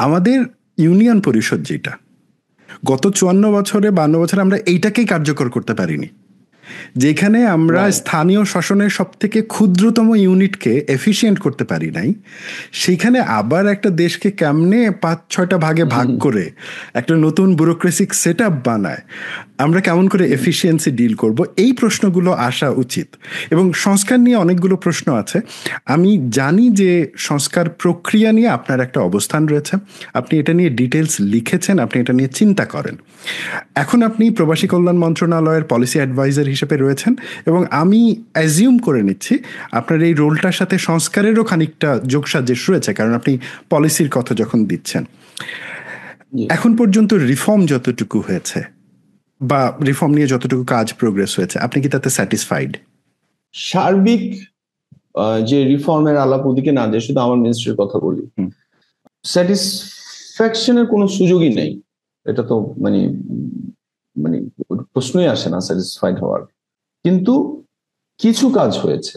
আমাদের ইউনিয়ন পরিষদ যেটা গত 54 বছরে 52 বছরে আমরা এইটাকেই কার্যকর করতে পারিনি, যেখানে আমরা স্থানীয় শাসনের সব থেকে ক্ষুদ্রতম ইউনিটকে এফিশিয়েন্ট করতে পারি নাই, সেখানে আবার একটা দেশকে কেমনে 5-6টা ভাগে ভাগ করে একটা নতুন ব্যুরোক্রেসিক সেট আপ বানায়, আমরা কেমন করে এফিসিয়েন্সি ডিল করব, এই প্রশ্নগুলো আসা উচিত। এবং সংস্কার নিয়ে অনেকগুলো প্রশ্ন আছে। আমি জানি যে সংস্কার প্রক্রিয়া নিয়ে আপনার একটা অবস্থান রয়েছে, আপনি এটা নিয়ে ডিটেলস লিখেছেন, আপনি এটা নিয়ে চিন্তা করেন। এখন আপনি প্রবাসী কল্যাণ মন্ত্রণালয়ের পলিসি অ্যাডভাইজার হিসেবে রয়েছেন, এবং আমি অ্যাজিউম করে নিচ্ছি আপনার এই রোলটার সাথে সংস্কারেরও খানিকটা যোগসাজশ রয়েছে, কারণ আপনি পলিসির কথা যখন দিচ্ছেন। এখন পর্যন্ত রিফর্ম যতটুকু হয়েছে বা রিফর্ম নিয়ে যতটুকু কাজ প্রোগ্রেস হয়েছে, আপনি কি তাতে স্যাটিসফাইড? সার্বিক যে রিফর্মের আলাপ ওদিকে না যায়, শুধু আমার মিনিস্ট্রির কথা বলি, স্যাটিসফ্যাকশনের কোনো সুযোগই নেই। এটা তো মানে প্রশ্নই আসে না স্যাটিসফাইড হওয়ার। কিন্তু কিছু কাজ হয়েছে।